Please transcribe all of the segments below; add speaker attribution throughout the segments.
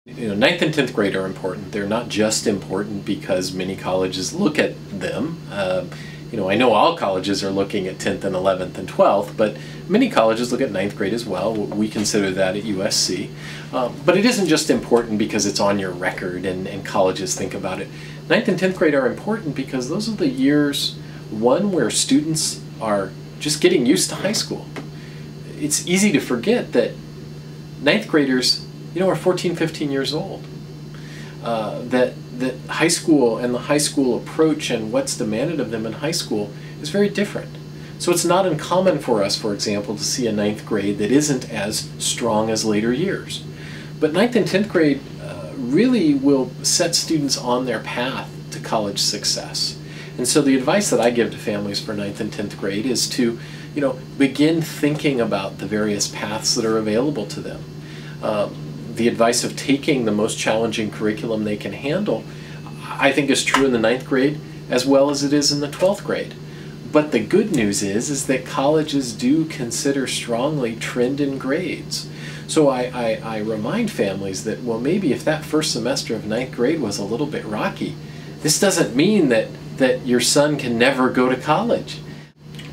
Speaker 1: Ninth and 10th grade are important. They're not just important because many colleges look at them. I know all colleges are looking at 10th and 11th and 12th, but many colleges look at ninth grade as well. We consider that at USC. But it isn't just important because it's on your record and colleges think about it. Ninth and 10th grade are important because those are the years, one, where students are just getting used to high school. It's easy to forget that ninth graders are 14, 15 years old. That high school and the high school approach and what's demanded of them in high school is very different. So it's not uncommon for us, for example, to see a ninth grade that isn't as strong as later years. But ninth and 10th grade really will set students on their path to college success. And so the advice that I give to families for ninth and 10th grade is to, begin thinking about the various paths that are available to them. The advice of taking the most challenging curriculum they can handle, I think, is true in the ninth grade as well as it is in the 12th grade. But the good news is that colleges do consider strongly trend in grades. So I remind families that, well, maybe if that first semester of ninth grade was a little bit rocky, this doesn't mean that your son can never go to college.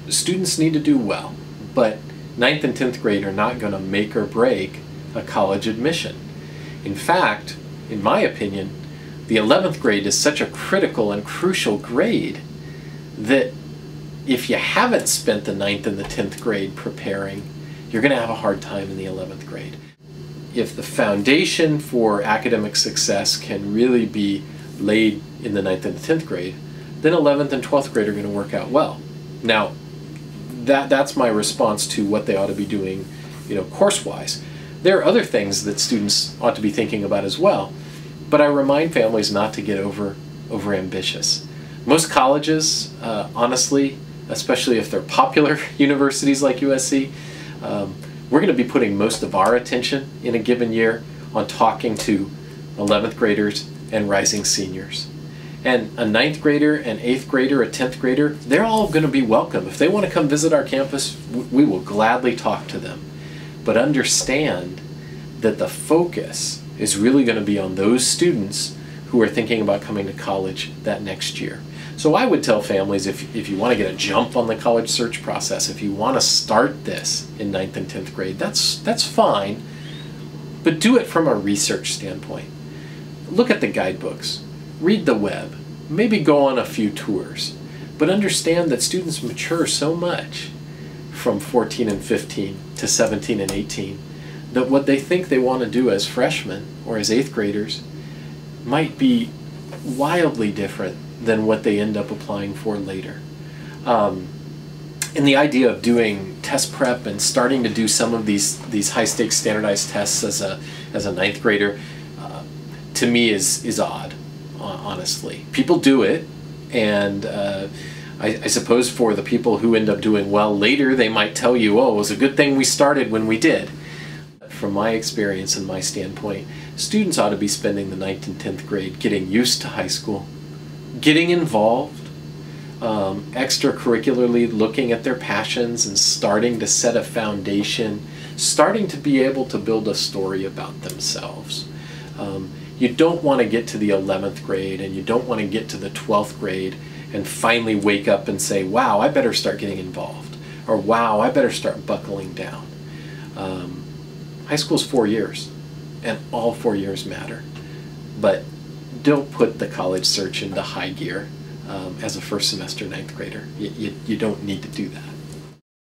Speaker 1: Students need to do well, but ninth and 10th grade are not going to make or break a college admission. In fact, in my opinion, the 11th grade is such a critical and crucial grade that if you haven't spent the 9th and the 10th grade preparing, you're going to have a hard time in the 11th grade. If the foundation for academic success can really be laid in the 9th and the 10th grade, then 11th and 12th grade are going to work out well. Now, that's my response to what they ought to be doing, course-wise. There are other things that students ought to be thinking about as well, but I remind families not to get over ambitious. Most colleges, honestly, especially if they're popular universities like USC, we're going to be putting most of our attention in a given year on talking to 11th graders and rising seniors. And a 9th grader, an 8th grader, a 10th grader, they're all going to be welcome. If they want to come visit our campus, we will gladly talk to them. But understand that the focus is really going to be on those students who are thinking about coming to college that next year. So I would tell families, if you want to get a jump on the college search process, if you want to start this in 9th and 10th grade, that's fine, but do it from a research standpoint. Look at the guidebooks, read the web, maybe go on a few tours, but understand that students mature so much from 14 and 15 to 17 and 18 that what they think they want to do as freshmen or as 8th graders might be wildly different than what they end up applying for later. And the idea of doing test prep and starting to do some of these high-stakes standardized tests as a 9th grader, to me is odd, honestly. People do it, and I suppose for the people who end up doing well later, they might tell you, oh, it was a good thing we started when we did. From my experience and my standpoint, students ought to be spending the 9th and 10th grade getting used to high school, getting involved, extracurricularly looking at their passions and starting to set a foundation, starting to be able to build a story about themselves. You don't want to get to the 11th grade and you don't want to get to the 12th grade and finally wake up and say, wow, I better start getting involved, or wow, I better start buckling down. High school's 4 years, and all 4 years matter. But don't put the college search into high gear as a first semester 9th grader. You don't need to do that.